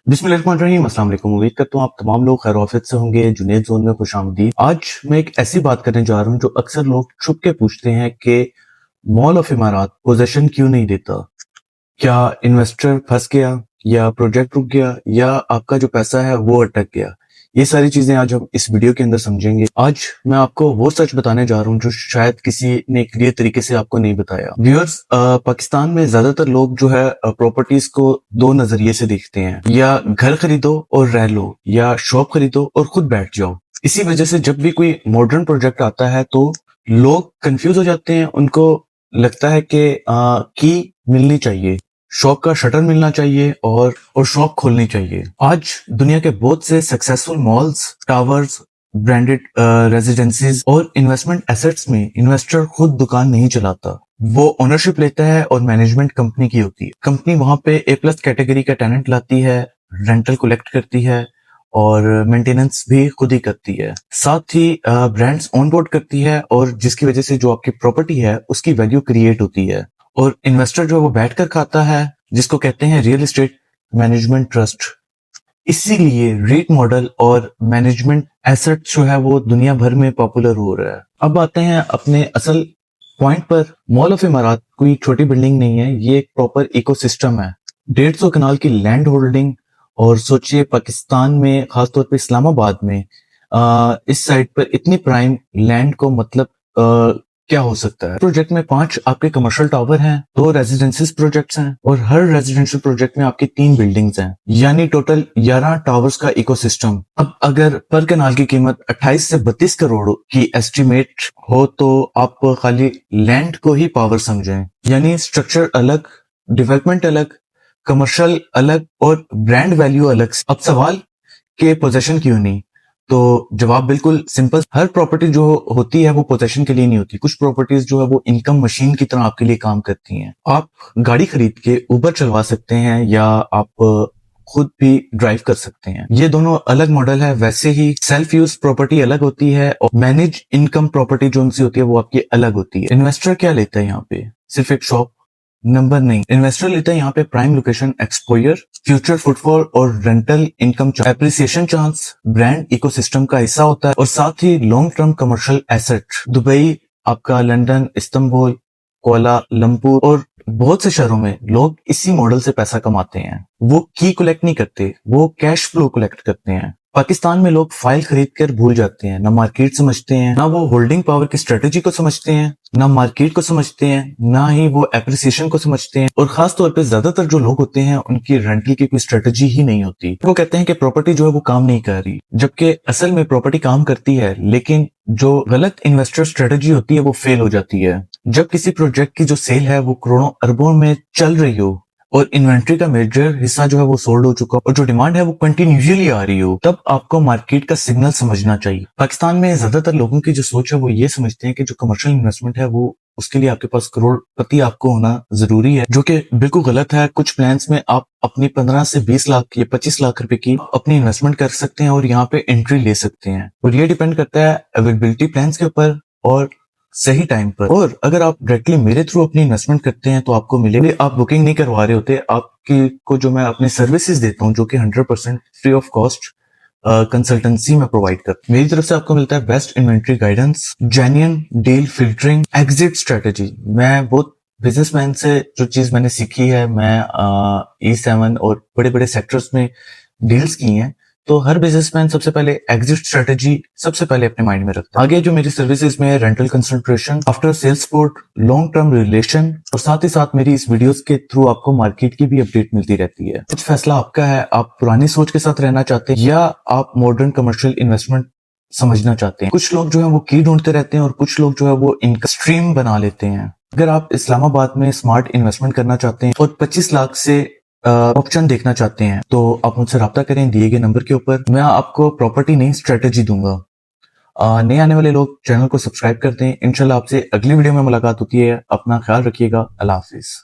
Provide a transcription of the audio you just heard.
बिस्मिल्लाहिर्रहमानिर्रहीम। अस्सलाम वालेकुम। उम्मीद करता हूँ आप तमाम लोग खैर ऑफियत से होंगे। जुनैद जोन में खुशामदीद। आज मैं एक ऐसी बात करने जा रहा हूँ जो अक्सर लोग छुप के पूछते हैं कि मॉल ऑफ इमारात पोजीशन क्यों नहीं देता। क्या इन्वेस्टर फंस गया, या प्रोजेक्ट रुक गया, या आपका जो पैसा है वो अटक गया। ये सारी चीजें आज हम इस वीडियो के अंदर समझेंगे। आज मैं आपको वो सच बताने जा रहा हूँ जो शायद किसी ने क्लियर तरीके से आपको नहीं बताया। व्यूअर्स, पाकिस्तान में ज्यादातर लोग जो है प्रॉपर्टीज को दो नजरिए से देखते हैं, या घर खरीदो और रह लो, या शॉप खरीदो और खुद बैठ जाओ। इसी वजह से जब भी कोई मॉडर्न प्रोजेक्ट आता है तो लोग कंफ्यूज हो जाते हैं। उनको लगता है कि की मिलनी चाहिए, शॉप का शटर मिलना चाहिए और शॉप खोलनी चाहिए। आज दुनिया के बहुत से सक्सेसफुल मॉल्स, टावर्स, ब्रांडेड रेजिडेंसीज और इन्वेस्टमेंट एसेट्स में इन्वेस्टर खुद दुकान नहीं चलाता, वो ओनरशिप लेता है और मैनेजमेंट कंपनी की होती है। कंपनी वहां पे A+ कैटेगरी का टेनेंट लाती है, रेंटल कलेक्ट करती है और मेंटेनेंस भी खुद ही करती है। साथ ही ब्रांड्स ऑन बोर्ड करती है, और जिसकी वजह से जो आपकी प्रॉपर्टी है उसकी वैल्यू क्रिएट होती है। और इन्वेस्टर जो वो बैठकर खाता है, जिसको कहते हैं रियल एस्टेट मैनेजमेंट ट्रस्ट। इसीलिए रीट मॉडल और मैनेजमेंट एसेट जो है वो दुनिया भर में पॉपुलर हो रहा है। अब आते हैं अपने असल पॉइंट पर। मॉल ऑफ इमारात कोई छोटी बिल्डिंग नहीं है, ये एक प्रॉपर इकोसिस्टम है। 150 कनाल की लैंड होल्डिंग, और सोचिए पाकिस्तान में खासतौर पे इस्लामाबाद में इस साइड पर इतनी प्राइम लैंड को मतलब क्या हो सकता है। प्रोजेक्ट में 5 आपके कमर्शियल टावर हैं, 2 रेजिडेंशियल प्रोजेक्ट्स हैं, और हर रेजिडेंशियल प्रोजेक्ट में आपकी 3 बिल्डिंग्स हैं, यानी टोटल 11 टावर्स का इकोसिस्टम। अब अगर पर कनाल की कीमत 28 से 32 करोड़ की एस्टिमेट हो तो आप खाली लैंड को ही पावर समझें, यानी स्ट्रक्चर अलग, डेवलपमेंट अलग, कमर्शियल अलग और ब्रांड वैल्यू अलग। अब सवाल के पोजीशन क्यों नहीं, तो जवाब बिल्कुल सिंपल। हर प्रॉपर्टी जो होती है वो पोजीशन के लिए नहीं होती। कुछ प्रॉपर्टीज जो है वो इनकम मशीन की तरह आपके लिए काम करती हैं। आप गाड़ी खरीद के ऊबर चलवा सकते हैं, या आप खुद भी ड्राइव कर सकते हैं। ये दोनों अलग मॉडल है। वैसे ही सेल्फ यूज प्रॉपर्टी अलग होती है, और मैनेज इनकम प्रॉपर्टी जो उनसी होती है वो आपकी अलग होती है। इन्वेस्टर क्या लेता है यहाँ पे? सिर्फ एक शॉप नंबर नहीं, इन्वेस्टर लेता है यहाँ पे prime location exposure, future footfall और rental income, appreciation chance, brand ecosystem का हिस्सा होता है, और साथ ही long term commercial asset. Dubai, आपका लंदन, इस्तांबुल, कुआलालंपुर और बहुत से शहरों में लोग इसी मॉडल से पैसा कमाते हैं। वो की कलेक्ट नहीं करते, वो कैश फ्लो कलेक्ट करते हैं। पाकिस्तान में लोग फाइल खरीद कर भूल जाते हैं, ना मार्केट समझते हैं, ना वो होल्डिंग पावर की स्ट्रेटेजी को समझते हैं, ना मार्केट को समझते हैं, ना ही वो एप्रिसिएशन को समझते हैं। और खास तौर पे ज्यादातर जो लोग होते हैं उनकी रेंटल की कोई स्ट्रेटेजी ही नहीं होती। वो कहते हैं कि प्रॉपर्टी जो है वो काम नहीं कर रही, जबकि असल में प्रॉपर्टी काम करती है, लेकिन जो गलत इन्वेस्टर स्ट्रेटेजी होती है वो फेल हो जाती है। जब किसी प्रोजेक्ट की जो सेल है वो करोड़ों अरबों में चल रही हो, और इन्वेंट्री का मेजर हिस्सा जो है वो सोल्ड हो चुका, और जो डिमांड है वो कंटिन्यूअसली आ रही हो, तब आपको मार्केट का सिग्नल समझना चाहिए। पाकिस्तान में ज्यादातर लोगों की जो सोच है वो ये समझते हैं कि जो कमर्शियल इन्वेस्टमेंट है वो उसके लिए आपके पास करोड़पति आपको होना जरूरी है, जो कि बिल्कुल गलत है। कुछ प्लान्स में आप अपनी 15 से 20 लाख या 25 लाख रुपए की अपनी इन्वेस्टमेंट कर सकते हैं और यहाँ पे एंट्री ले सकते हैं। और ये डिपेंड करता है अवेलेबिलिटी प्लान्स के ऊपर और सही टाइम पर। और अगर आप डायरेक्टली मेरे थ्रू अपनी इन्वेस्टमेंट करते हैं तो आपको मिलेगी। आप बुकिंग नहीं करवा रहे होते, आपकी को जो मैं अपनी सर्विसेज देता हूँ जो कि 100% फ्री ऑफ कॉस्ट कंसल्टेंसी में प्रोवाइड करता हूँ। मेरी तरफ से आपको मिलता है best inventory guidance, genuine deal filtering, exit strategy. मैं बहुत बिजनेसमैन से जो चीज मैंने सीखी है, मैं E7 और बड़े बड़े सेक्टर्स में डील्स की हैं, तो हर बिजनेसमैन सबसे पहले एग्जिट स्ट्रेटेजी सबसे पहले अपने माइंड में रखता है। आगे जो मेरी सर्विसेज में rental concentration, after sales support, long term relation, और साथ ही साथ मेरी इस वीडियोस के थ्रू आपको मार्केट की भी अपडेट मिलती रहती है। कुछ फैसला आपका है, आप पुरानी सोच के साथ रहना चाहते हैं या आप मॉडर्न कमर्शियल इन्वेस्टमेंट समझना चाहते हैं। कुछ लोग जो है वो की ढूंढते रहते हैं, और कुछ लोग जो है वो इनकम स्ट्रीम बना लेते हैं। अगर आप इस्लामाबाद में स्मार्ट इन्वेस्टमेंट करना चाहते हैं और 25 लाख से ऑप्शन देखना चाहते हैं, तो आप मुझसे राब्ता करें दिए गए नंबर के ऊपर। मैं आपको प्रॉपर्टी नहीं स्ट्रेटेजी दूंगा। नए आने वाले लोग चैनल को सब्सक्राइब कर दें। इंशाल्लाह आपसे अगली वीडियो में मुलाकात होती है। अपना ख्याल रखिएगा। अल्लाह हाफिज।